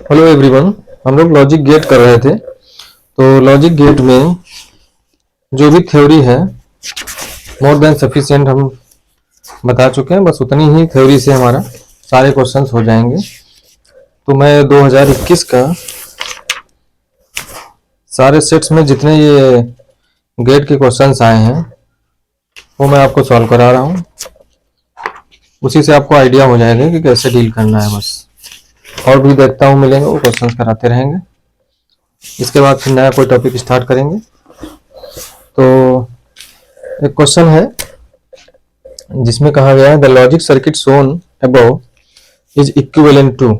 Hello everyone. हम लोग logic gate कर रहे थे। तो लॉजिक गेट में जो भी थ्योरी है मोर देन सफिशिएंट हम बता चुके हैं। बस उतनी ही थ्योरी से हमारा सारे क्वेश्चंस हो जाएंगे। तो मैं 2021 का सारे सेट्स में जितने ये गेट के क्वेश्चंस आए हैं वो मैं आपको सॉल्व करा रहा हूँ। उसी से आपको आइडिया हो जाएगा कि कैसे डील करना है। बस और भी देखता हूँ मिलेंगे, वो क्वेश्चंस कराते रहेंगे। इसके बाद फिर नया कोई टॉपिक स्टार्ट करेंगे। तो एक क्वेश्चन है जिसमें कहा गया है the logic circuit shown above is equivalent to.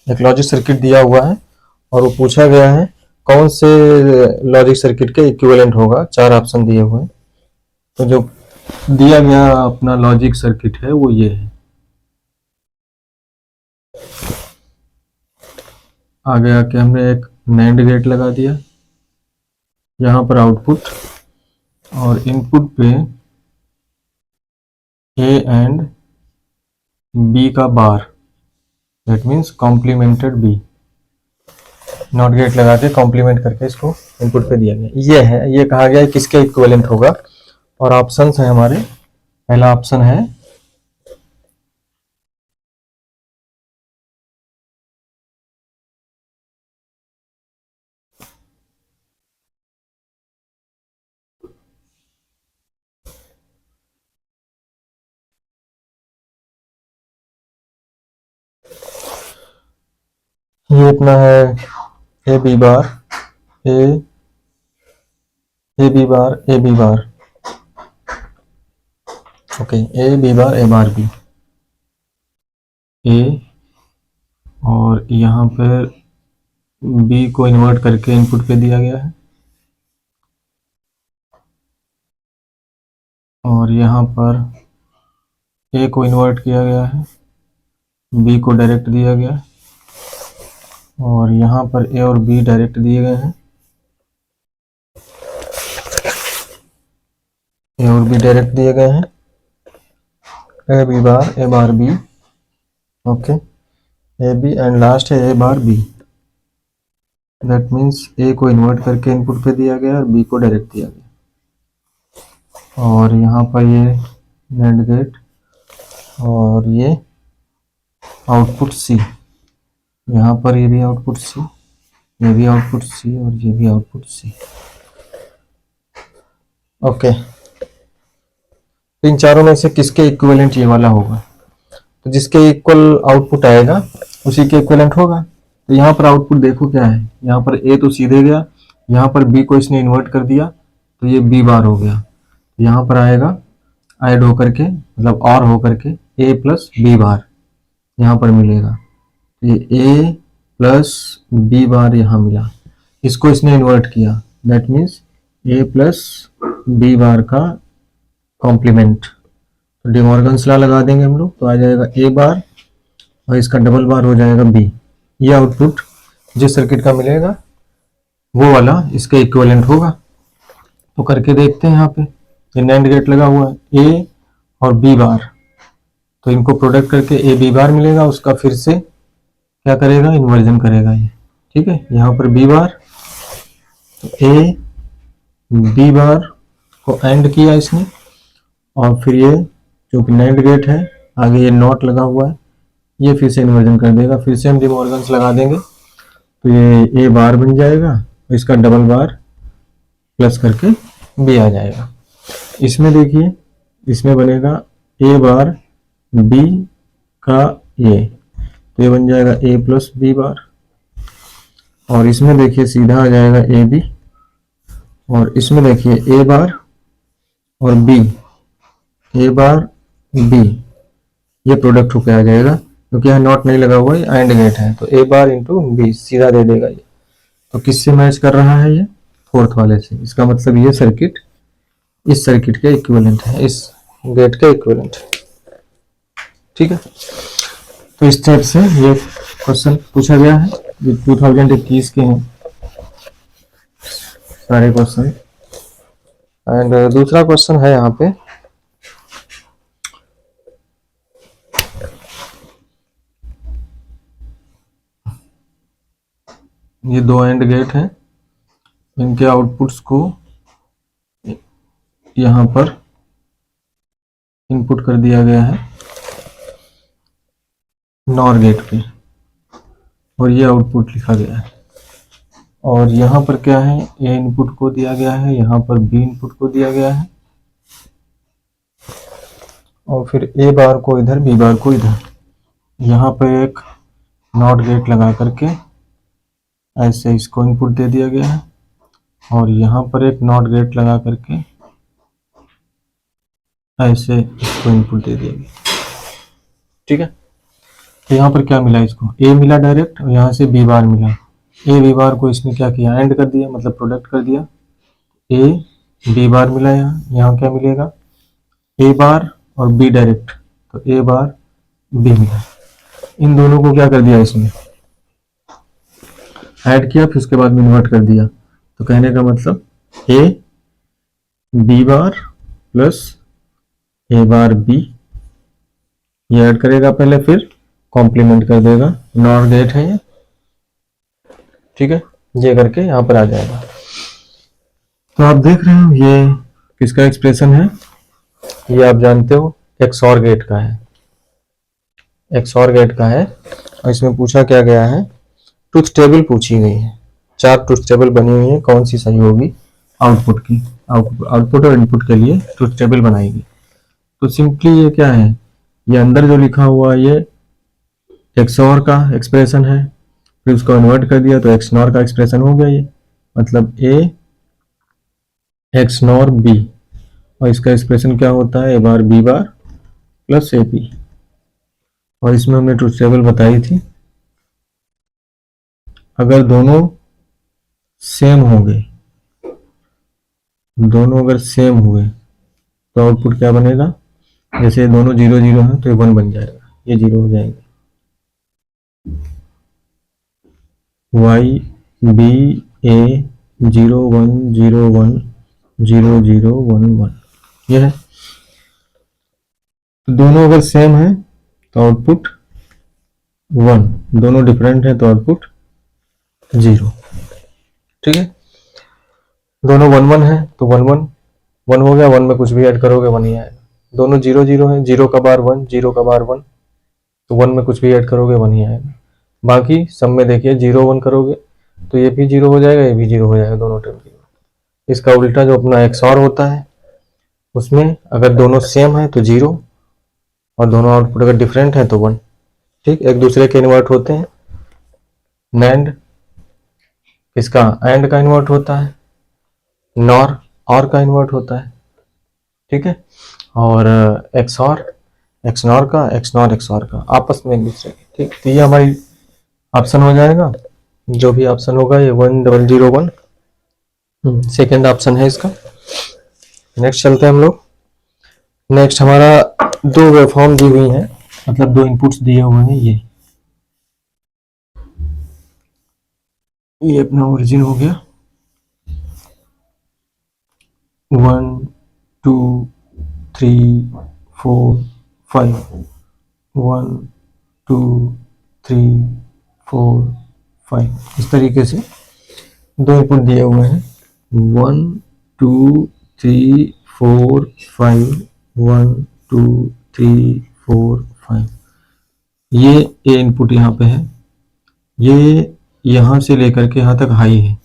एक लॉजिक सर्किट दिया हुआ है और वो पूछा गया है कौन से लॉजिक सर्किट के इक्विवेलेंट होगा। चार ऑप्शन दिए हुए हैं। तो जो दिया गया अपना लॉजिक सर्किट है वो ये है। आगे आके हमने एक नैंड गेट लगा दिया, यहाँ पर आउटपुट और इनपुट पे ए एंड बी का bar, that means complemented B. Not gate लगा के कॉम्प्लीमेंट करके इसको इनपुट पे दिया गया। ये है, ये कहा गया है किसके इक्विवेलेंट होगा। और ऑप्शंस है हमारे, पहला ऑप्शन है ये अपना है A B bar, A B bar, A B bar. Okay, A B bar, A bar B, A और यहाँ पर बी को इन्वर्ट करके इनपुट पे दिया गया है और यहाँ पर ए को इन्वर्ट किया गया है, बी को डायरेक्ट दिया गया है और यहाँ पर ए और बी डायरेक्ट दिए गए हैं, ए और बी डायरेक्ट दिए गए हैं, A B bar, A bar B. Okay, A B and last है A bar B. That means A को इन्वर्ट करके इनपुट पे दिया गया और बी को डायरेक्ट दिया गया। और यहाँ पर ये नैंड गेट और ये आउटपुट सी, यहाँ पर ये भी आउटपुट सी, ये भी आउटपुट सी और ये भी आउटपुट सी। ओके, इन चारों में से किसके इक्विवेलेंट ये वाला होगा। तो जिसके इक्वल आउटपुट आएगा उसी के इक्विवेलेंट होगा। तो यहाँ पर आउटपुट देखो क्या है, यहाँ पर ए तो सीधे गया, यहाँ पर बी को इसने इन्वर्ट कर दिया तो ये बी बार हो गया। यहाँ पर आएगा ऐड होकर के, मतलब और होकर के ए प्लस बी बार यहाँ पर मिलेगा। ये ए प्लस बी बार यहाँ मिला, इसको इसने इन्वर्ट किया, that means A plus B bar का कॉम्प्लीमेंट। तो डिमॉर्गन्स लॉ लगा देंगे हम लोग, तो आ जाएगा ए बार और इसका डबल बार हो जाएगा बी। ये आउटपुट जिस सर्किट का मिलेगा वो वाला इसके इक्विवेलेंट होगा। तो करके देखते हैं। यहाँ पे ये नैंड गेट लगा हुआ है, ए और बी बार, तो इनको प्रोडक्ट करके ए बी बार मिलेगा, उसका फिर से क्या करेगा, इन्वर्जन करेगा ये। ठीक है, यहाँ पर बी बार, तो ए बी बार को एंड किया इसने और फिर ये जो कि नैंड गेट है आगे ये नॉट लगा हुआ है, ये फिर से इन्वर्जन कर देगा। फिर से हम डिमॉर्गन्स लगा देंगे तो ये ए बार बन जाएगा, इसका डबल बार प्लस करके बी आ जाएगा। इसमें देखिए, इसमें बनेगा ए बार बी का ये, तो ये बन जाएगा ए प्लस बी बार। और इसमें देखिए सीधा आ जाएगा ए बी और इसमें देखिए ए बार और बी, ए बार बी, ये प्रोडक्ट होकर आ जाएगा क्योंकि यहाँ नॉट नहीं लगा हुआ है, एंड गेट है, तो ए बार इंटू बी सीधा दे देगा ये। तो किससे मैच कर रहा है ये, फोर्थ वाले से। इसका मतलब ये सर्किट इस सर्किट के इक्विवेलेंट है, इस गेट के इक्विवेलेंट है। ठीक है, तो इस टाइप से ये क्वेश्चन पूछा गया है। ये 2021 के हैं सारे क्वेश्चन। एंड दूसरा क्वेश्चन है यहाँ पे, ये दो एंड गेट हैं, इनके आउटपुट्स को यहाँ पर इनपुट कर दिया गया है नॉर गेट पे, और ये आउटपुट लिखा गया है। और यहाँ पर क्या है, ए इनपुट को दिया गया है, यहाँ पर बी इनपुट को दिया गया है, और फिर ए बार को इधर, बी बार को इधर। यहाँ पर एक नॉट गेट लगा करके ऐसे इसको इनपुट दे दिया गया है, और यहाँ पर एक नॉट गेट लगा करके ऐसे इसको इनपुट दे दिया गया। ठीक है, तो यहाँ पर क्या मिला, इसको ए मिला डायरेक्ट, और यहाँ से बी बार मिला। ए बी बार को इसने क्या किया, एंड कर दिया, मतलब प्रोडक्ट कर दिया। ए बी बार मिला, यहाँ क्या मिलेगा, ए बार और बी डायरेक्ट, तो ए बार बी मिला। इन दोनों को क्या कर दिया, इसमें ऐड किया, फिर उसके बाद में इन्वर्ट कर दिया। तो कहने का मतलब A B bar plus A bar B, ये ऐड करेगा पहले, फिर कॉम्प्लीमेंट कर देगा, नॉट गेट है ये। ठीक है, ये करके यहाँ पर आ जाएगा। तो आप देख रहे हो ये किसका एक्सप्रेशन है, ये आप जानते हो एक्सऑर गेट का है, एक्सऑर गेट का है। और इसमें पूछा क्या गया है, ट्रुथ टेबल पूछी गई है, 4 ट्रुथ टेबल बनी हुई है, कौन सी सही होगी आउटपुट की, आउटपुट और इनपुट के लिए ट्रुथ टेबल बनाएगी। तो सिंपली ये क्या है, ये अंदर जो लिखा हुआ ये एक्सऑर का एक्सप्रेशन है, फिर उसको कन्वर्ट कर दिया तो एक्स नॉर का एक्सप्रेशन हो गया ये, मतलब ए एक्स नॉर बी, और इसका एक्सप्रेशन क्या होता है, A bar B bar plus A B. और इसमें हमने ट्रुथ टेबल बताई थी, अगर दोनों सेम होंगे, दोनों अगर सेम हुए तो आउटपुट क्या बनेगा, जैसे दोनों 0 0 है तो ये 1 बन जाएगा, ये 0 हो जाएंगे। y b a 0 1 0 1 0 0 1 1, ये है। तो दोनों अगर सेम है तो आउटपुट 1, दोनों डिफरेंट है तो आउटपुट 0। ठीक है, दोनों 1 1 है तो 1 1 1 हो गया, 1 में कुछ भी ऐड करोगे 1 ही आएगा। दोनों 0 0 है, 0 का बार 1, 0 का बार 1, तो 1 में कुछ भी ऐड करोगे 1 ही आएगा। बाकी सब में देखिए 0 1 करोगे तो ये भी 0 हो जाएगा, ये भी 0 हो जाएगा, दोनों टर्म 0। इसका उल्टा जो अपना एक्सऑर होता है, उसमें अगर दोनों सेम है तो 0, और दोनों आउटपुट अगर डिफरेंट है तो 1। ठीक, एक दूसरे के इन्वर्ट होते हैं। नैंड इसका एंड का इन्वर्ट होता है, नॉर और का इन्वर्ट होता है। ठीक है, और एक्सऑर एक्स नॉर का, एक्स नॉर एक्सऑर का, आपस में एक दूसरे के। ठीक, तो ये हमारी ऑप्शन हो जाएगा, जो भी ऑप्शन होगा ये 1001 सेकेंड ऑप्शन है इसका। नेक्स्ट चलते हैं हम लोग। नेक्स्ट हमारा 2 वेवफॉर्म दी हुई है, मतलब 2 इनपुट्स दिए हुए हैं, ये अपना ओरिजिन हो गया 1 2 3 4 5, 1 2 3 4 5, इस तरीके से 2 इनपुट दिए हुए हैं, 1 2 3 4 5, 1 2 3 4 5। ये ए इनपुट यहाँ पे है, ये यहाँ से लेकर के यहाँ तक हाई है,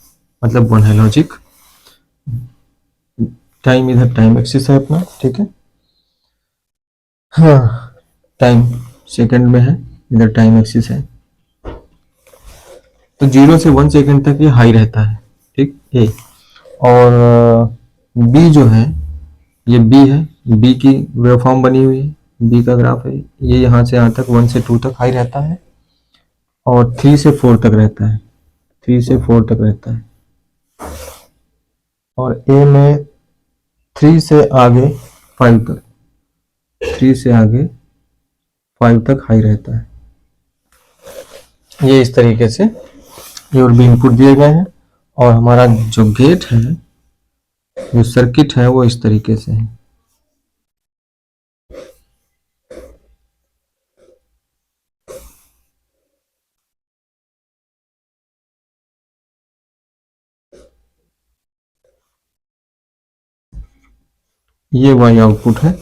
मतलब 1 है लॉजिक। टाइम इधर टाइम एक्सिस है अपना, ठीक है, हाँ टाइम सेकंड में है, इधर टाइम एक्सिस है। तो 0 से 1 सेकंड तक ये हाई रहता है। ठीक, ए। और बी जो है, ये बी है, बी की वेवफॉर्म बनी हुई है, बी का ग्राफ है, ये यहाँ से यहाँ तक 1 से 2 तक हाई रहता है, और 3 से 4 तक रहता है, 3 से 4 तक रहता है। और ए में 3 से आगे 5 तक, 3 से आगे 5 तक हाई रहता है। ये इस तरीके से ये और भी इनपुट दिए गए हैं, और हमारा जो गेट है, जो सर्किट है, वो इस तरीके से है। ये y आउटपुट है,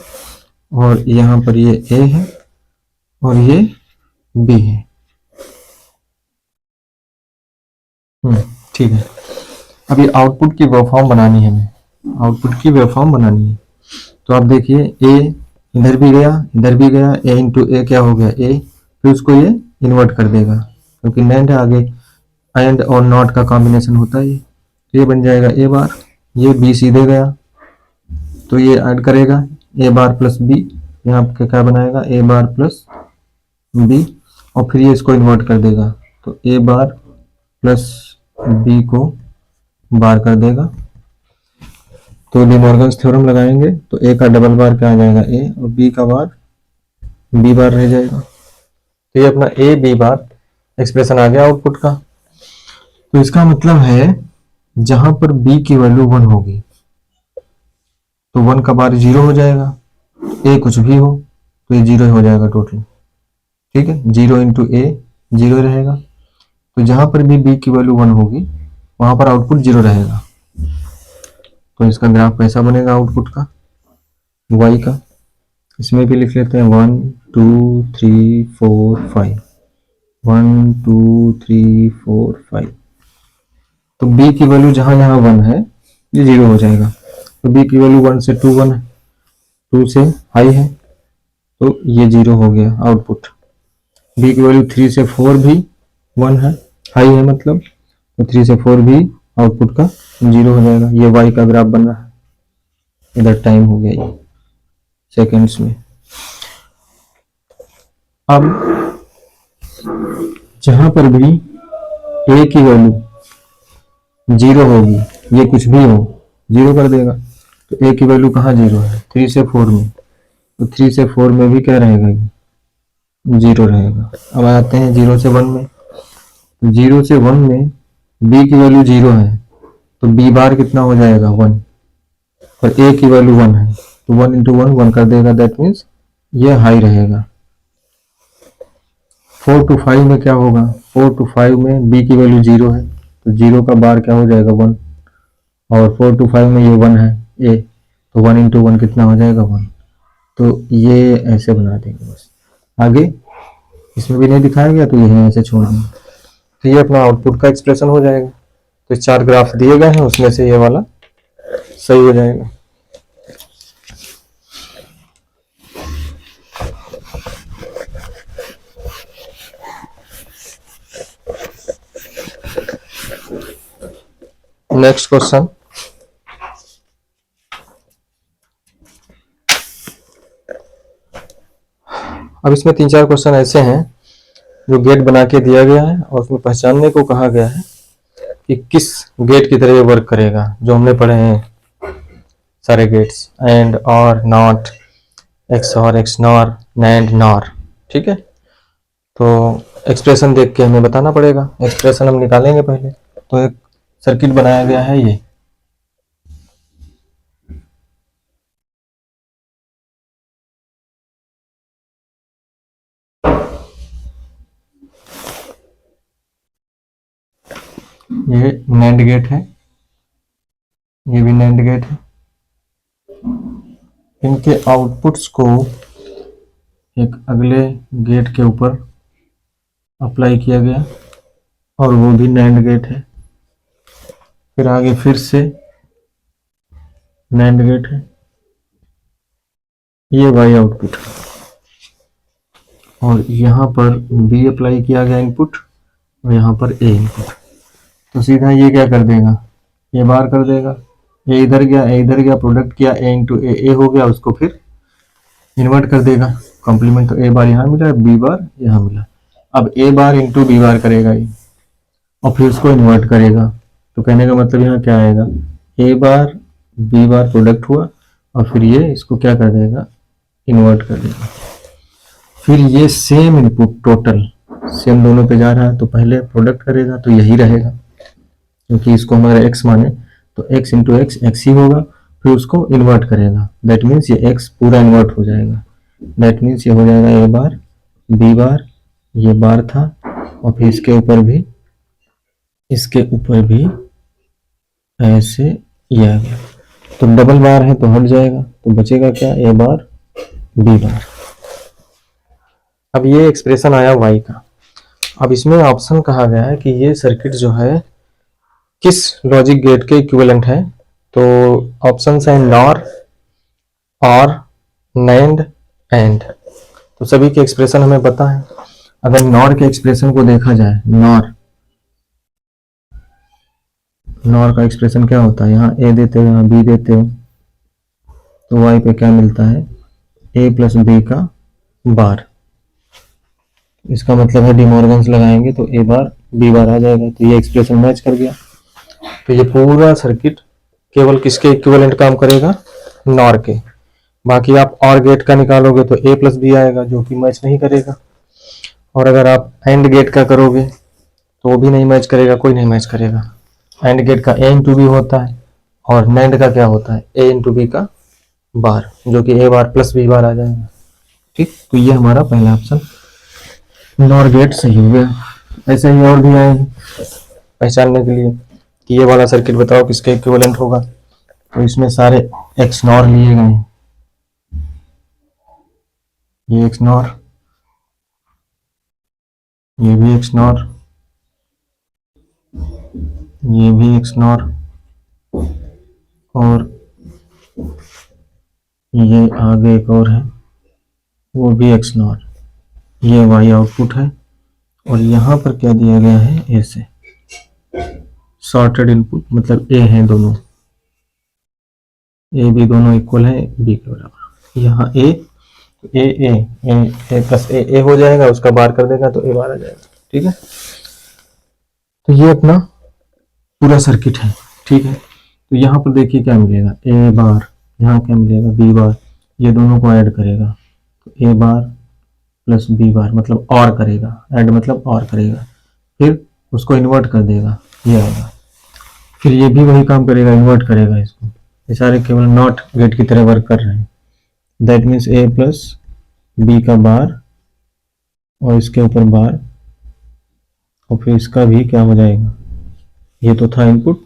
और यहाँ पर ये a है और ये b है। ठीक है। अब ये आउटपुट की वेवफॉर्म बनानी है, हमें आउटपुट की वेवफॉर्म बनानी है। तो आप देखिए a इधर भी गया, इधर भी गया, a इंटू ए क्या हो गया a, फिर उसको ये इन्वर्ट कर देगा, क्योंकि NAND है, आगे एंड और नॉट का कॉम्बिनेशन होता है। तो ये बन जाएगा a बार, ये b सीधे गया तो ये ऐड करेगा a बार प्लस b, यहाँ पे क्या बनाएगा a बार प्लस b, और फिर ये इसको इन्वर्ट कर देगा, तो a बार प्लस b को बार कर देगा। तो डिमॉर्गन्स थ्योरम लगाएंगे तो a का डबल बार क्या आ जाएगा a, और b का बार b बार रह जाएगा। तो ये अपना a b बार एक्सप्रेशन आ गया आउटपुट का। तो इसका मतलब है जहां पर b की वैल्यू 1 होगी तो 1 का बार 0 हो जाएगा, a कुछ भी हो तो ये 0 हो जाएगा टोटल। ठीक है, 0 इंटू ए 0 रहेगा। तो जहां पर भी b की वैल्यू 1 होगी वहां पर आउटपुट 0 रहेगा। तो इसका ग्राफ कैसा बनेगा आउटपुट का y का, इसमें भी लिख लेते हैं 1 2 3 4 5, 1 2 3 4 5। तो b की वैल्यू जहां जहां 1 है ये 0 हो जाएगा। तो b की वैल्यू 1 से 2 1 है, 2 से हाई है तो ये 0 हो गया आउटपुट। b की वैल्यू 3 से 4 भी 1 है, हाई है मतलब, तो 3 से 4 भी आउटपुट का 0 हो जाएगा। ये y का ग्राफ बन रहा है, इधर टाइम हो गया ये सेकेंड्स में। अब जहां पर भी a की वैल्यू 0 होगी, ये कुछ भी हो 0 कर देगा। तो a की वैल्यू कहाँ 0 है, 3 से 4 में, तो 3 से 4 में भी क्या रहेगा, ये 0 रहेगा। अब आते हैं 0 से 1 में, तो 0 से 1 में b की वैल्यू 0 है तो b बार कितना हो जाएगा 1, और a की वैल्यू 1 है तो 1 इंटू 1 1 कर देगा, दैट मीन्स ये हाई रहेगा। 4 to 5 में क्या होगा, 4 to 5 में b की वैल्यू 0 है तो 0 का बार क्या हो जाएगा 1, और 4 to 5 में ये 1 है a, तो 1 इंटू 1 कितना हो जाएगा 1। तो ये ऐसे बना देंगे बस, आगे इसमें भी नहीं दिखाया गया तो यही ऐसे छोड़ देंगे। तो ये अपना आउटपुट का एक्सप्रेशन हो जाएगा। तो 4 ग्राफ दिए गए हैं, उसमें से ये वाला सही हो जाएगा। नेक्स्ट क्वेश्चन, अब इसमें 3-4 क्वेश्चन ऐसे हैं जो गेट बना के दिया गया है और उसमें पहचानने को कहा गया है कि किस गेट की तरह ये वर्क करेगा, जो हमने पढ़े हैं सारे गेट्स, एंड, और, not, XOR, XNOR, NAND, nor. ठीक है, तो एक्सप्रेशन देख के हमें बताना पड़ेगा, एक्सप्रेशन हम निकालेंगे पहले। तो एक सर्किट बनाया गया है, ये नैंड गेट है, ये भी नैंड गेट है। इनके आउटपुट्स को एक अगले गेट के ऊपर अप्लाई किया गया और वो भी नैंड गेट है। फिर आगे फिर से नैंड गेट है, ये वाई आउटपुट है, और यहाँ पर बी अप्लाई किया गया इनपुट और यहाँ पर ए इनपुट। तो सीधा ये क्या कर देगा, ये बार कर देगा, ए इधर गया, ए इधर गया, प्रोडक्ट किया, ए इंटू ए हो गया, उसको फिर इन्वर्ट कर देगा कॉम्प्लीमेंट। तो ए बार यहाँ मिला, बी बार यहाँ मिला। अब ए बार इंटू बी बार करेगा ये, और फिर उसको इन्वर्ट करेगा। तो कहने का मतलब यहाँ क्या आएगा, ए बार बी बार प्रोडक्ट हुआ और फिर ये इसको क्या कर देगा, इन्वर्ट कर देगा। फिर ये सेम इनपुट टोटल सेम दोनों पे जा रहा है, तो पहले प्रोडक्ट करेगा तो यही रहेगा, क्योंकि इसको हमारा x माने तो x इंटू एक्स ही होगा। फिर उसको इन्वर्ट करेगा, दैट मीन्स ये x पूरा इन्वर्ट हो जाएगा। दैट मीन्स ये हो जाएगा ए बार बी बार, ये बार था, और फिर इसके ऊपर भी ऐसे ये आ गया। तो डबल बार है तो हट जाएगा, तो बचेगा क्या, ए बार बी बार। अब ये एक्सप्रेशन आया y का। अब इसमें ऑप्शन कहा गया है कि ये सर्किट जो है किस लॉजिक गेट के इक्विवेलेंट है। तो ऑप्शन है नॉर, और नैंड, एंड। तो सभी के एक्सप्रेशन हमें पता है। अगर नॉर के एक्सप्रेशन को देखा जाए, नॉर का एक्सप्रेशन क्या होता है, यहाँ ए देते हो, यहाँ बी देते हो, तो y पे क्या मिलता है, a प्लस बी का बार। इसका मतलब है डिमॉर्गन्स लगाएंगे तो a बार b बार आ जाएगा। तो ये एक्सप्रेशन मैच कर गया। तो ये पूरा सर्किट केवल किसके इक्विवेलेंट काम करेगा, नॉर के। बाकी आप और गेट का निकालोगे तो a प्लस बी आएगा, जो कि मैच नहीं करेगा। और अगर आप एंड गेट का करोगे तो वो भी नहीं मैच करेगा, कोई नहीं मैच करेगा। एंड गेट का a इंटू बी होता है, और नैंड का क्या होता है, a इंटू बी का बार, जो कि a bar plus B bar आ जाएगा। ठीक, तो ये हमारा पहला ऑप्शन नॉर गेट सही हो गया। ऐसे ही और भी आए हैं पहचानने के लिए कि ये वाला सर्किट बताओ किसके इक्विवेलेंट होगा। तो इसमें सारे एक्स नॉर लिए गए हैं, ये एक्स नॉर, ये भी एक्स नॉर, ये भी एक्स नॉर, और ये आगे एक और है वो भी एक्स नॉर। ये वाई आउटपुट है, और यहाँ पर क्या दिया गया है, ए से सॉर्टेड इनपुट, मतलब ए है दोनों, ए बी दोनों इक्वल है बी के बराबर। यहाँ ए प्लस ए हो जाएगा, उसका बार कर देगा तो ए बार आ जाएगा। ठीक है, तो ये अपना पूरा सर्किट है। ठीक है, तो यहाँ पर देखिए क्या मिलेगा, ए बार, यहाँ क्या मिलेगा, बी बार, ये दोनों को ऐड करेगा तो ए बार प्लस बी बार, मतलब और करेगा, ऐड मतलब और करेगा, फिर उसको इन्वर्ट कर देगा, ये आएगा। फिर ये भी वही काम करेगा, इन्वर्ट करेगा इसको। ये सारे केवल नॉट गेट की तरह वर्क कर रहे हैं। That means A plus B का बार, और इसके ऊपर बार, और फिर इसका भी क्या हो जाएगा, ये तो था इनपुट,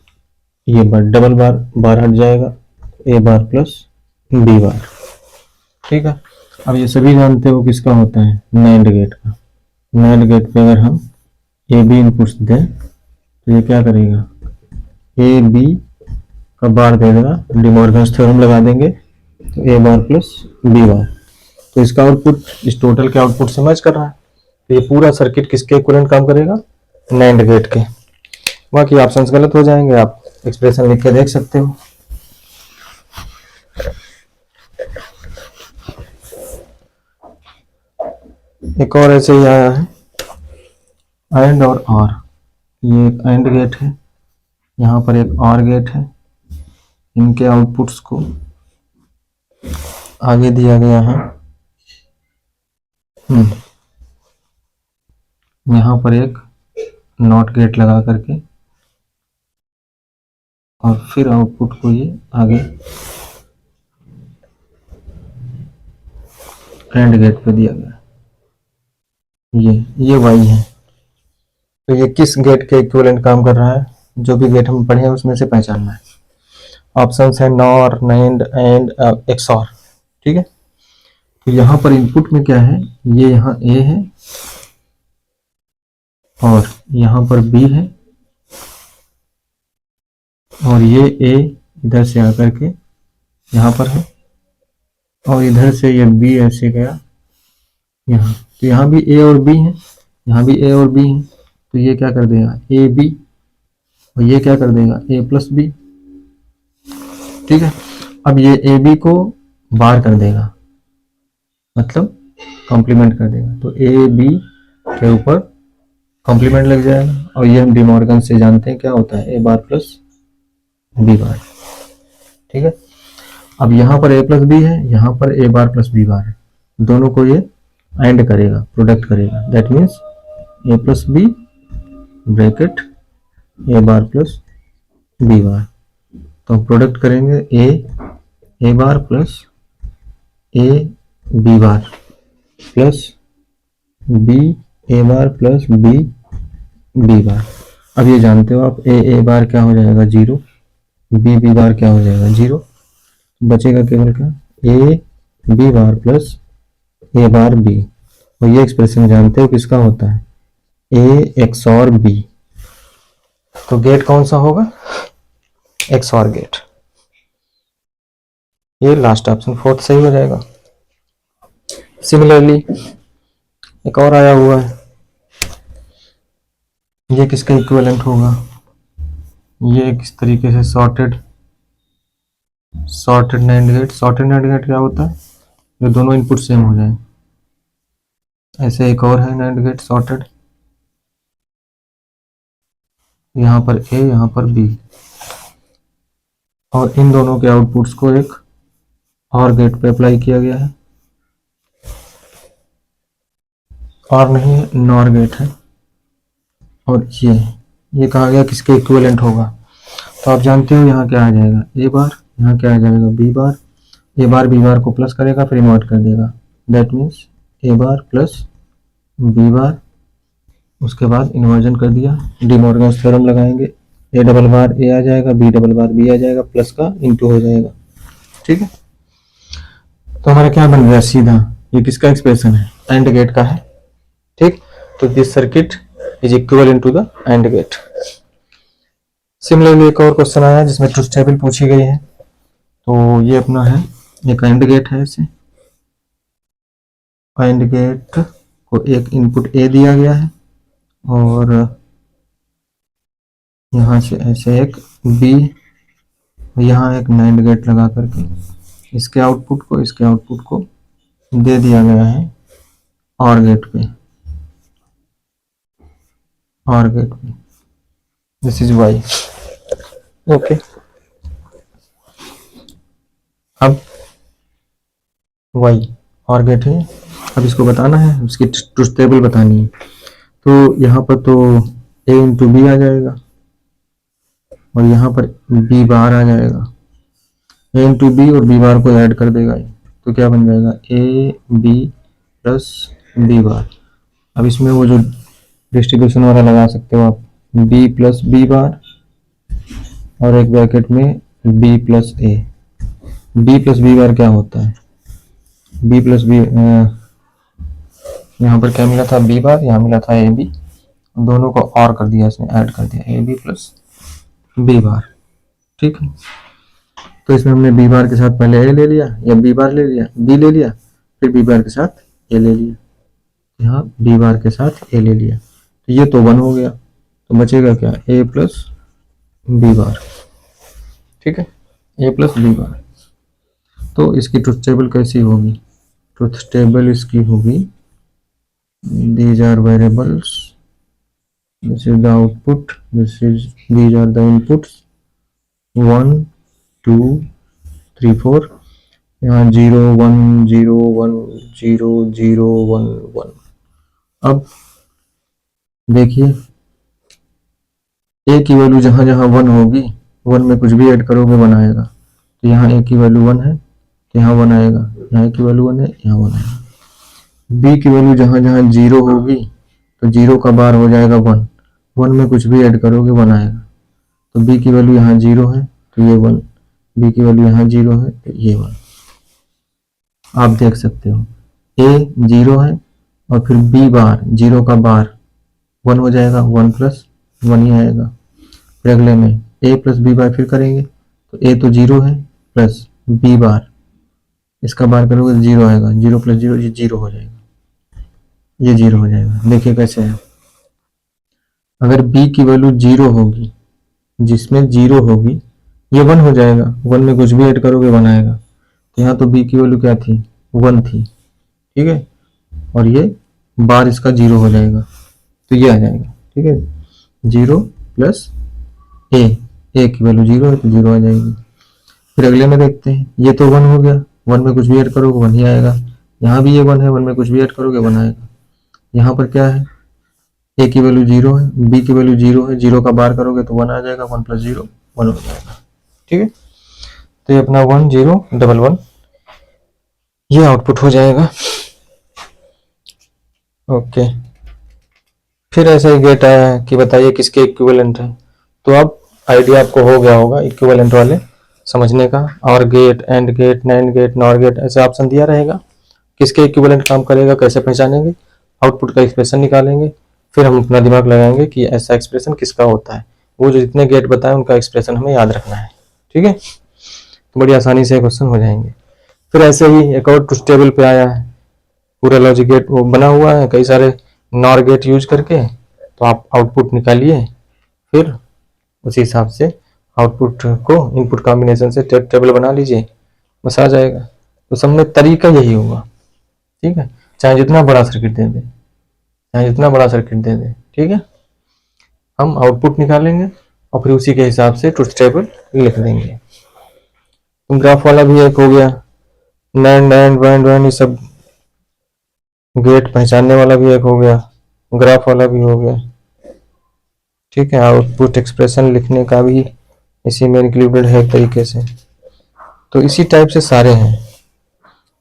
ये बार डबल बार, बार हट जाएगा, ए बार प्लस बी बार। ठीक है, अब ये सभी जानते हो किसका होता है, नैंड गेट का। नैंड गेट पे अगर हम ए बी इनपुट्स दें तो ये क्या करेगा, ए बी का बार दे देगा, डिमॉर्गन्स थ्योरम लगा देंगे तो ए बार प्लस बी बार। तो इसका आउटपुट इस टोटल के आउटपुट से मैच कर रहा है। तो ये पूरा सर्किट किसके इक्विवेलेंट काम करेगा, नैंड गेट के। बाकी ऑप्शंस गलत हो जाएंगे, आप एक्सप्रेशन लिख के देख सकते हो। एक और ऐसे ही आया है, एंड और आर। ये एक एंड गेट है, यहाँ पर एक और गेट है, इनके आउटपुट्स को आगे दिया गया है। यहाँ पर एक नॉट गेट लगा करके, और फिर आउटपुट को ये आगे एंड गेट पे दिया गया। ये वाई है। तो ये किस गेट के इक्विवेलेंट काम कर रहा है, जो भी गेट हम पढ़े हैं उसमें से पहचानना है। ऑप्शंस है नॉर, नैंड, एंड, एक्सॉर। ठीक है, तो यहाँ पर इनपुट में क्या है, ये यहाँ ए है और यहाँ पर बी है, और ये ए इधर से आकर के यहाँ पर है, और इधर से ये बी ऐसे गया यहाँ। तो यहाँ भी ए और बी है, यहाँ भी ए और बी है, तो ये क्या कर देगा, ए बी, और ये क्या कर देगा, ए प्लस बी। ठीक है, अब ये ए बी को बार कर देगा, मतलब कॉम्प्लीमेंट कर देगा, तो ए बी के ऊपर कॉम्प्लीमेंट लग जाएगा। और ये हम डिमॉर्गन से जानते हैं क्या होता है, A bar plus B bar. ठीक है, अब यहाँ पर ए प्लस बी है, यहाँ पर ए बार प्लस बी बार है, दोनों को ये एंड करेगा, प्रोडक्ट करेगा। That means A plus B bracket A bar plus B bar. तो प्रोडक्ट करेंगे A bar plus A B bar plus B A bar plus B B bar. अब ये जानते हो आप, ए बार क्या हो जाएगा, जीरो, बी बार क्या हो जाएगा, जीरो। बचेगा केवल क्या, A B bar plus A bar B. और ये एक्सप्रेशन जानते हो किसका होता है, ए एक्स और बी। तो गेट कौन सा होगा, एक्स और गेट। ये लास्ट ऑप्शन फोर्थ सही हो जाएगा। सिमिलरली एक और आया हुआ है, ये किसका इक्विवेलेंट होगा, ये किस तरीके से shorted NAND gate. Shorted NAND gate क्या होता है, जो दोनों इनपुट सेम हो जाए। ऐसे एक और है नैंड गेट सॉर्टेड, यहाँ पर ए यहाँ पर बी, और इन दोनों के आउटपुट्स को एक और गेट पे अप्लाई किया गया है, और नहीं है, नॉर गेट है। और ये कहा गया किसके इक्विवेलेंट होगा। तो आप जानते हो यहाँ क्या आ जाएगा, ए बार, यहाँ क्या आ जाएगा B bar. A bar B bar को प्लस करेगा फिर इन्वर्ट कर देगा, that means A bar plus B bar. उसके बाद इन्वर्जन कर दिया, डिमॉर्गन्स थ्योरम लगाएंगे, ए डबल बार ए आ जाएगा, बी डबल बार बी आ जाएगा, प्लस का इनटू हो जाएगा। ठीक है, तो हमारा क्या बन गया सीधा, ये किसका एक्सप्रेशन है, एंड गेट का है। ठीक, तो this circuit is equivalent to the AND gate. Similarly एक और क्वेश्चन आया जिसमें ट्रुथ टेबल पूछी गई है। तो ये अपना है, एक एंड गेट है, इसे एंड गेट को एक इनपुट ए दिया गया है, और यहाँ से ऐसे एक बी, यहाँ एक नैंड गेट लगा करके इसके आउटपुट को दे दिया गया है और गेट पे, दिस इज वाई। ओके, अब वाई और गेट है, अब इसको बताना है, उसकी ट्रुथ टेबल बतानी है। तो यहाँ पर तो ए इंटू बी आ जाएगा, और यहाँ पर बी बार आ जाएगा, ए इंटू बी और बी बार को ऐड कर देगा, तो क्या बन जाएगा, A B plus B bar. अब इसमें वो जो डिस्ट्रीब्यूशन वाला लगा सकते हो आप, बी प्लस बी बार और एक ब्रैकेट में B plus A. B plus B बार क्या होता है, बी प्लस बी, यहाँ पर क्या मिला था बी बार, यहाँ मिला था ए बी, दोनों को और कर दिया इसने, ऐड कर दिया A B plus B bar. ठीक है, तो इसमें हमने बी बार के साथ पहले ए ले लिया, या बी बार ले लिया, बी ले लिया, फिर बी बार के साथ ए ले लिया, यहाँ बी बार के साथ ए ले लिया, तो ये तो 1 हो गया, तो बचेगा क्या, ए प्लस बी बार। ठीक है, ए प्लस बी बार। तो इसकी ट्रुथ टेबल कैसी होगी, ट्रुथ टेबल इसकी होगी, these are variables, this is the output, these are the inputs 1 2 3 4, यहाँ 0 1 0 1 0 0 1 1। अब देखिए ए की वैल्यू जहां जहां 1 होगी, 1 में कुछ भी ऐड करोगे 1 आएगा, तो यहाँ ए की वैल्यू 1 है तो यहाँ 1 आएगा, यहाँ ए की वैल्यू 1 है यहाँ 1 आएगा। बी की वैल्यू जहां जहां 0 होगी तो 0 का बार हो जाएगा 1, 1 में कुछ भी ऐड करोगे 1 आएगा, तो बी की वैल्यू यहाँ 0 है तो ये 1, बी की वैल्यू यहाँ 0 है तो ये 1। आप देख सकते हो ए 0 है और फिर बी बार 0 का बार 1 हो जाएगा, 1 प्लस 1 ही आएगा। फिर अगले में ए प्लस बी बार फिर करेंगे, तो ए तो 0 है प्लस बी बार, इसका बार करोगे तो 0 आएगा, 0 प्लस 0 ये 0 हो जाएगा, ये 0 हो जाएगा। देखिए कैसे है, अगर b की वैल्यू 0 होगी, जिसमें 0 होगी ये 1 हो जाएगा, 1 में कुछ भी ऐड करोगे 1 आएगा, तो यहाँ तो b की वैल्यू क्या थी 1 थी, ठीक है, और ये बार इसका 0 हो जाएगा तो ये आ जाएगा। ठीक है, 0 प्लस ए की वैल्यू 0 है तो 0 आ जाएगी। फिर अगले में देखते हैं, ये तो 1 हो गया, 1 में कुछ भी ऐड करोगे 1 ही आएगा, यहाँ भी ये 1 है, 1 में कुछ भी ऐड करोगे 1 आएगा। यहाँ पर क्या है, ए की वैल्यू 0 है, बी की वैल्यू 0 है, 0 का बार करोगे तो 1 आ जाएगा, 1 प्लस 0 1 हो जाएगा। ठीक है, तो ये अपना 1 0 1 1 ये आउटपुट हो जाएगा। ओके, फिर ऐसा ही गेट आया है कि बताइए किसके इक्विवेलेंट है, तो अब आइडिया आपको हो गया होगा इक्विवेलेंट वाले समझने का। OR gate, AND gate, NAND gate, NOR gate, ऐसे ऑप्शन दिया रहेगा। किसके इक्विवेलेंट काम करेगा कैसे पहचानेंगे, आउटपुट का एक्सप्रेशन निकालेंगे, फिर हम अपना दिमाग लगाएंगे कि ऐसा एक्सप्रेशन किसका होता है। वो जो जितने गेट बताए उनका एक्सप्रेशन हमें याद रखना है। ठीक है, तो बड़ी आसानी से क्वेश्चन हो जाएंगे। फिर ऐसे ही एक और ट्रुथ टेबल पे आया है, पूरा लॉजिक गेट वो बना हुआ है कई सारे नॉर गेट यूज करके, तो आप आउटपुट निकालिए, फिर उसी हिसाब से आउटपुट को इनपुट कॉम्बिनेशन से टेबल बना लीजिए, बस आ जाएगा। तो सब में तरीका यही होगा। ठीक है, चाहे जितना बड़ा सर्किट दे दे, चाहे जितना बड़ा सर्किट दे दे, ठीक है, हम आउटपुट निकालेंगे और फिर उसी के हिसाब से ट्रुथ टेबल लिख देंगे। ग्राफ वाला भी एक हो गया, नैंड एंड वैंड वैंड ये सब गेट पहचानने वाला भी एक हो गया, ग्राफ वाला भी हो गया। ठीक है, आउटपुट एक्सप्रेशन लिखने का भी इसी में इंक्लूडेड है एक तरीके से। तो इसी टाइप से सारे हैं,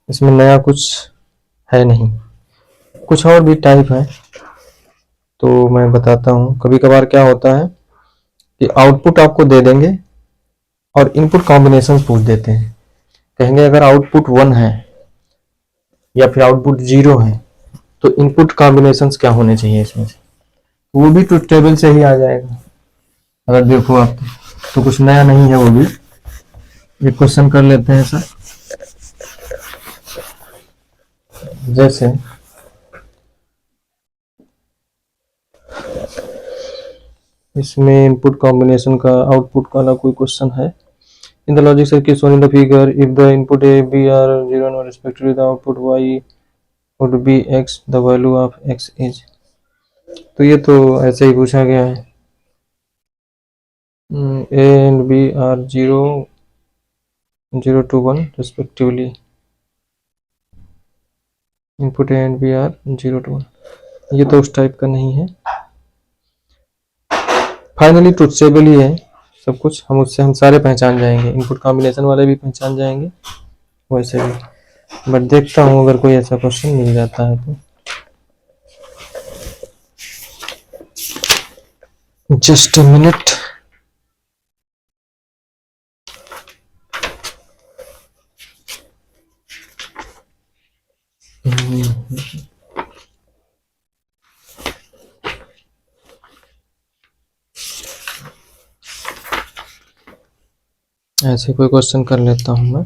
इसमें नया कुछ है नहीं। कुछ और भी टाइप है तो मैं बताता हूँ। कभी कभार क्या होता है कि आउटपुट आपको दे देंगे और इनपुट कॉम्बिनेशन पूछ देते हैं, कहेंगे अगर आउटपुट 1 है या फिर आउटपुट 0 है तो इनपुट कॉम्बिनेशंस क्या होने चाहिए इसमें से, वो भी ट्रुथ टेबल से ही आ जाएगा। अगर देखो आप तो कुछ नया नहीं है वो भी। एक क्वेश्चन कर लेते हैं सर, जैसे इसमें इनपुट कॉम्बिनेशन का आउटपुट वाला कोई क्वेश्चन है। In the logic circuit shown in the figure, if the input A, B are 0 and respectively, the output Y would be X, the value of X is। तो ये तो ऐसे ही पूछा गया है। A and B are 0 to 1 respectively, input A and B are 0 to 1। ये तो उस टाइप का नहीं है, फाइनली ट्रुथ टेबल ही है सब कुछ। हम उससे हम सारे पहचान जाएंगे, इनपुट कॉम्बिनेशन वाले भी पहचान जाएंगे वैसे भी। बट देखता हूँ अगर कोई ऐसा क्वेश्चन मिल जाता है तो। Just a minute. ऐसे कोई क्वेश्चन कर लेता हूँ मैं।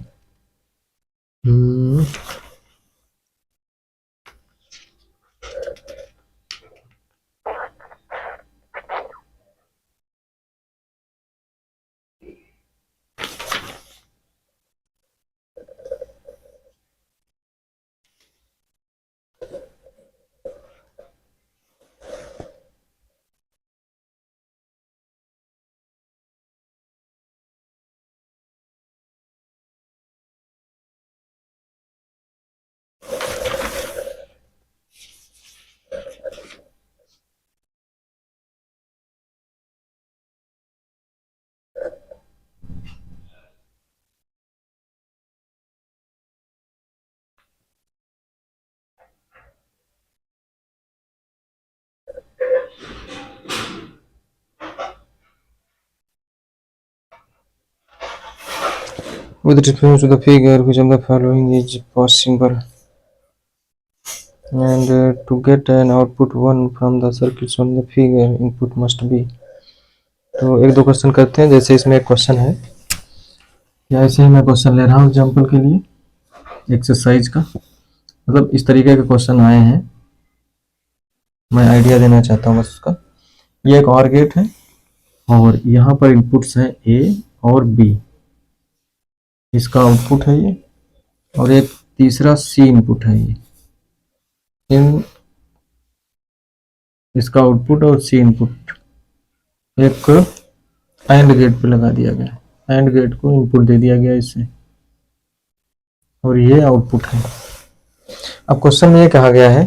With reference to the figure, which of the following is possible? And to get an output 1 from the circuits on the figure, input must be। तो एक दो क्वेश्चन करते हैं। जैसे इसमें एक क्वेश्चन है, या ऐसे ही मैं क्वेश्चन ले रहा हूँ एग्जाम्पल के लिए एक्सरसाइज का, मतलब इस तरीके के क्वेश्चन आए हैं, मैं आइडिया देना चाहता हूँ बस उसका। ये एक और गेट है और यहाँ पर इनपुट्स हैं ए और बी, इसका आउटपुट है ये, और एक तीसरा सी इनपुट है ये। इन इसका आउटपुट और सी इनपुट एक एंड गेट पे लगा दिया गया, एंड गेट को इनपुट दे दिया गया इससे, और ये आउटपुट है। अब क्वेश्चन में ये कहा गया है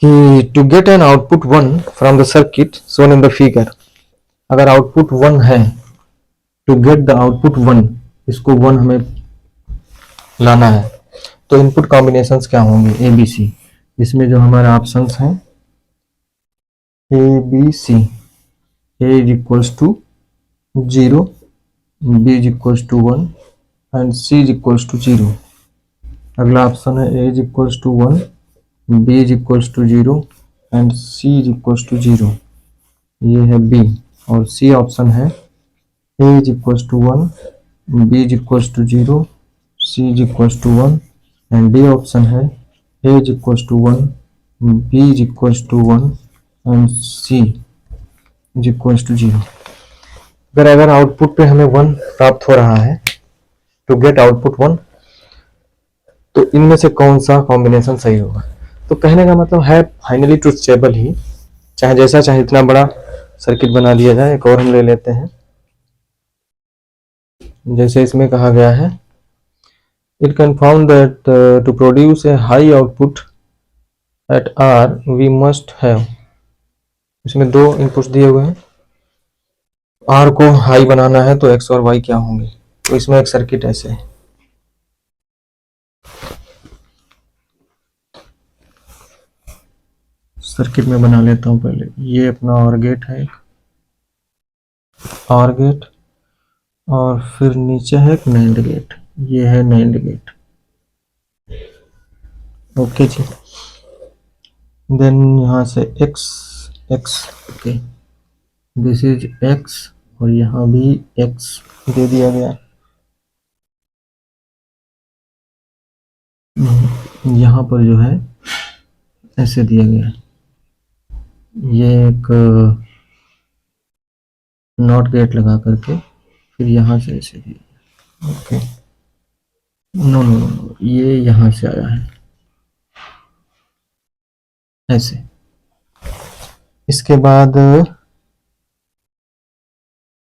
कि to get an output 1 from the circuit shown in the figure, अगर आउटपुट 1 है, टू गेट द आउटपुट 1, इसको 1 हमें लाना है, तो इनपुट कॉम्बिनेशंस क्या होंगे ए बी सी। इसमें जो हमारे ऑप्शंस हैं A B C, A is equals to 0, B is equals to 1 and C is equals to 0। अगला ऑप्शन है A is equals to 1, B is equals to 0 and C is equals to 0। ये है B। और C option है A is equals to 1, B is equals to 0, C is equals to 1 and D option है A is equals to 1, B is equals to 1 and C is equals to 0। अगर output पे हमें 1 प्राप्त हो रहा है, to gate output 1, तो इनमें से कौन सा कॉम्बिनेशन सही होगा। तो कहने का मतलब है फाइनली ट्रुथ टेबल ही, चाहे जैसा चाहे इतना बड़ा सर्किट बना दिया जाए। एक और हम ले लेते हैं, जैसे इसमें कहा गया है it confirm that to produce a high output at R we must have. इसमें दो इनपुट्स दिए हुए हैं, आर को हाई बनाना है तो एक्स और वाई क्या होंगे। तो इसमें एक सर्किट ऐसे है, सर्किट में बना लेता हूं पहले। ये अपना और गेट है, एक और गेट, और फिर नीचे है एक नैंड गेट। ये है नैंड गेट। ओके जी। देन यहाँ से x x, okay, this is x, और यहाँ भी x दे दिया गया। यहाँ पर जो है ऐसे दिया गया है, ये एक नॉट गेट लगा करके फिर यहाँ से ऐसे दिया। ओके, नो नो नो, ये यहाँ से आया है ऐसे। इसके बाद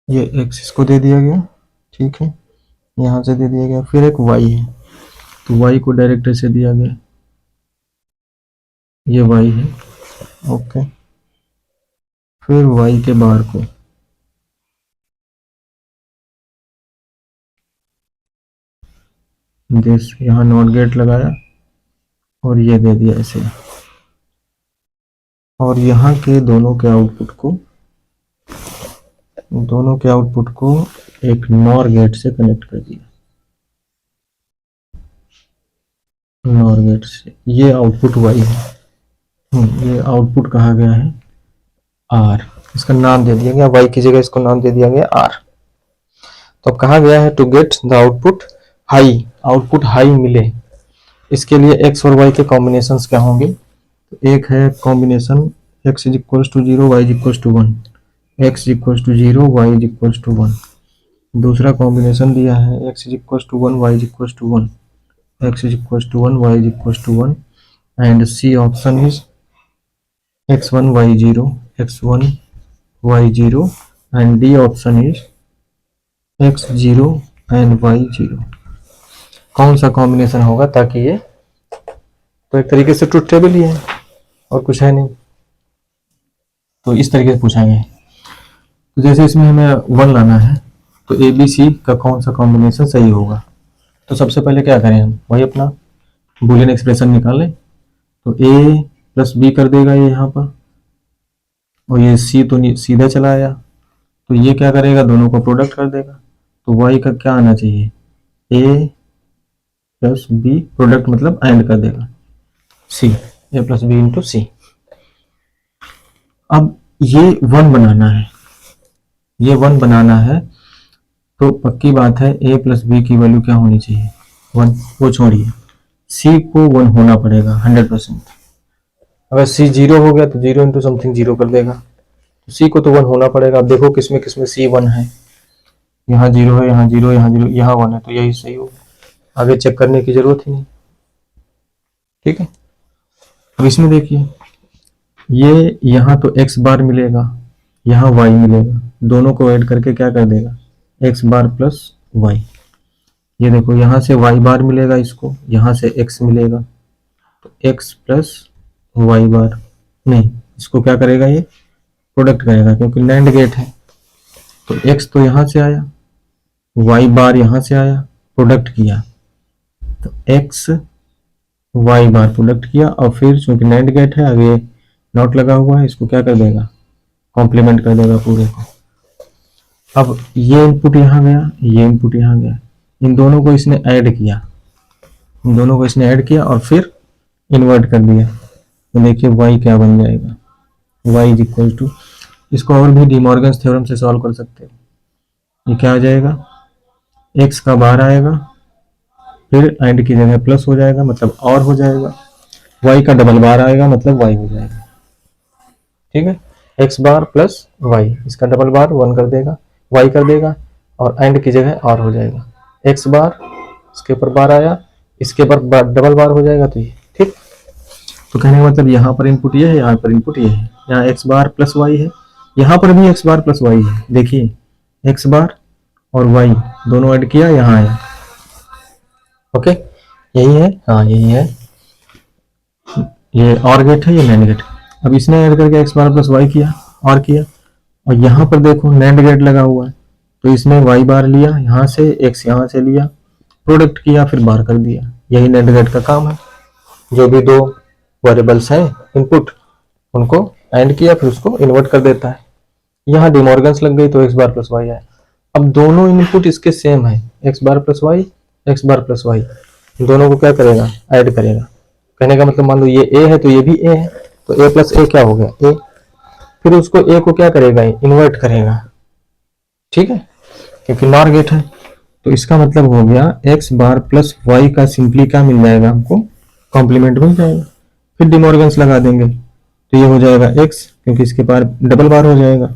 ये x इसको दे दिया गया, ठीक है, यहाँ से दे दिया गया। फिर एक y है, तो y को डायरेक्ट ऐसे दिया गया, ये y है। ओके, फिर y के बार को दिस, यहाँ नॉट गेट लगाया और ये दे दिया ऐसे। और यहाँ के दोनों के आउटपुट को एक नॉर गेट से कनेक्ट कर दिया, नॉर गेट से। ये आउटपुट y है, ये आउटपुट कहा गया है r, इसका नाम दे दिया गया y की जगह, इसको नाम दे दिया गया r। तो अब कहा गया है to get the output high, output high मिले, इसके लिए x और y के कॉम्बिनेशंस क्या होंगे। तो एक है combination x is equals to 0, y is equals to 1, x is equals to 0, y is equals to 1। दूसरा कॉम्बिनेशन दिया है x is equals to 1, y is equals to 1, x is equals to 1, y is equals to 1 and C option is x1 y0, x1 y0 and D option is x0 and y0। कौन सा combination होगा, ताकि ये तो एक तरीके से truth table ही है और कुछ है नहीं। तो इस तरीके से पूछा गया है। तो जैसे इसमें हमें 1 लाना है, तो ए बी सी का कौन सा कॉम्बिनेशन सही होगा। तो सबसे पहले क्या करें, हम वही अपना बूलियन एक्सप्रेशन निकालें। तो ए प्लस बी कर देगा ये यहाँ पर, और ये सी तो सीधा चला आया, तो ये क्या करेगा, दोनों को प्रोडक्ट कर देगा। तो वाई का क्या आना चाहिए, ए प्लस बी, प्रोडक्ट मतलब एंड कर देगा, सी, ए प्लस बी इंटू सी। अब ये 1 बनाना है, ये 1 बनाना है, तो पक्की बात है ए प्लस बी की वैल्यू क्या होनी चाहिए, 1। वो छोड़िए, सी को 1 होना पड़ेगा 100%। अगर सी 0 हो गया तो 0 इंटू समथिंग 0 कर देगा, तो सी को तो 1 होना पड़ेगा। अब देखो किसमें किसमें सी 1 है, यहाँ 0 है, यहाँ 0, यहाँ 0, यहाँ 1 है, तो यही सही होगा, आगे चेक करने की जरूरत ही नहीं। ठीक है, अब इसमें देखिए, ये यहाँ तो x बार मिलेगा, यहाँ y मिलेगा, दोनों को ऐड करके क्या कर देगा, x बार प्लस y। ये देखो यहाँ से y बार मिलेगा, इसको यहाँ से x मिलेगा, तो x प्लस y बार, नहीं, इसको क्या करेगा, ये प्रोडक्ट करेगा क्योंकि नैंड गेट है। तो x तो यहाँ से आया, y बार यहाँ से आया, प्रोडक्ट किया, तो x y बार प्रोडक्ट किया, और फिर चूंकि नैंड गेट है, आगे नॉट लगा हुआ है, इसको क्या कर देगा, कॉम्प्लीमेंट कर देगा पूरे को। अब ये इनपुट यहाँ गया, ये इनपुट यहाँ गया, इन दोनों को इसने ऐड किया, इन दोनों को इसने ऐड किया और फिर इन्वर्ट कर दिया। तो देखिए y क्या बन जाएगा, y इज इक्वल टू, इसको और भी डिमॉर्गन्स थ्योरम से सॉल्व कर सकते हैं। ये क्या आ जाएगा, x का बार आएगा, फिर एंड की जगह प्लस हो जाएगा मतलब और हो जाएगा, y का डबल बार आएगा मतलब y हो जाएगा। ठीक है, x बार प्लस y, इसका डबल बार 1 कर देगा, y कर देगा और एंड की जगह और हो जाएगा, x बार, इसके ऊपर बार आया, इसके ऊपर डबल बार हो जाएगा। तो ये ठीक, तो कहने का मतलब यहाँ पर इनपुट ये है, यहाँ पर इनपुट ये है, यहाँ x बार प्लस y है, यहाँ पर भी x बार प्लस y है। देखिए x बार और y दोनों ऐड किया, यहाँ आया। ओके, यही है, हाँ यही है, ये और गेट है, ये नैंड गेट। अब इसने ऐड करके x बार प्लस y किया और किया, और यहाँ पर देखो नैंड गेट लगा हुआ है, तो इसने y बार लिया यहाँ से, x यहाँ से लिया, प्रोडक्ट किया, फिर बार कर दिया। यही नैंड गेट का काम है, जो भी दो वेरिएबल्स हैं इनपुट, उनको एंड किया फिर उसको इन्वर्ट कर देता है। यहाँ डिमॉर्गन्स लग गई तो x बार प्लस y आया। अब दोनों इनपुट इसके सेम है, x बार प्लस y, x बार प्लस y, दोनों को क्या करेगा, ऐड करेगा। कहने का मतलब मान लो ये a है तो ये भी a है, तो a प्लस a क्या हो गया, a, फिर उसको a को क्या करेगा, इन्वर्ट करेगा। ठीक है, क्योंकि नॉर गेट है, तो इसका मतलब हो गया x बार प्लस y का सिंपली क्या मिल जाएगा, हमको कॉम्प्लीमेंट मिल जाएगा। फिर डिमॉर्गन्स लगा देंगे तो ये हो जाएगा x, क्योंकि इसके पार डबल बार हो जाएगा,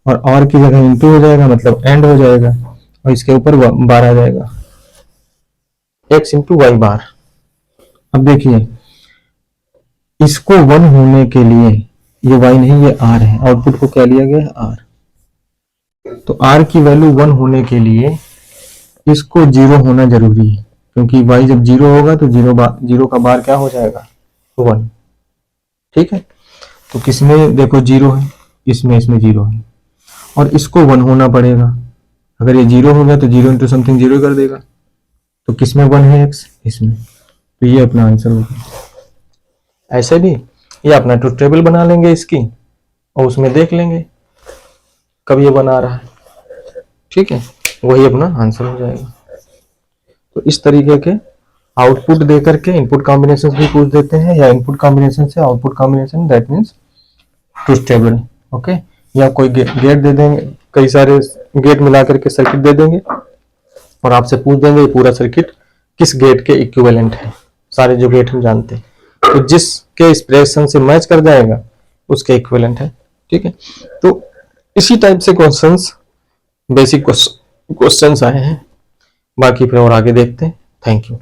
और की जगह इंटू हो जाएगा मतलब एंड हो जाएगा, और इसके ऊपर बार आ जाएगा, x इंटू वाई बार। अब देखिए इसको 1 होने के लिए, ये y नहीं ये r है, आउटपुट को क्या लिया गया, r, तो r की वैल्यू 1 होने के लिए इसको 0 होना जरूरी है, क्योंकि y जब 0 होगा तो 0 का बार क्या हो जाएगा, 1। ठीक है, तो किसमें देखो 0 है, इसमें 0 है, और इसको 1 होना पड़ेगा। अगर ये 0 हो गया तो 0 इंटू समथिंग 0 कर देगा, तो किसमें 1 है, x, इसमें, तो ये अपना आंसर होगा। ऐसे भी ये अपना ट्रुथ टेबल बना लेंगे इसकी, और उसमें देख लेंगे कब ये बना रहा है। ठीक है, वही अपना आंसर हो जाएगा। तो इस तरीके के आउटपुट दे करके इनपुट कॉम्बिनेशन भी पूछ देते हैं, या इनपुट कॉम्बिनेशन से output combination, that means truth table. Okay, या कोई गेट दे देंगे, कई सारे गेट मिला करके सर्किट दे देंगे, और आपसे पूछ देंगे पूरा सर्किट किस गेट के इक्विवेलेंट है, सारे जो गेट हम जानते हैं, तो जिसके एक्सप्रेशन से मैच कर जाएगा उसके इक्विवेलेंट है। ठीक है, तो इसी टाइप से क्वेश्चंस, बेसिक क्वेश्चंस आए हैं, बाकी फिर और आगे देखते हैं। Thank you.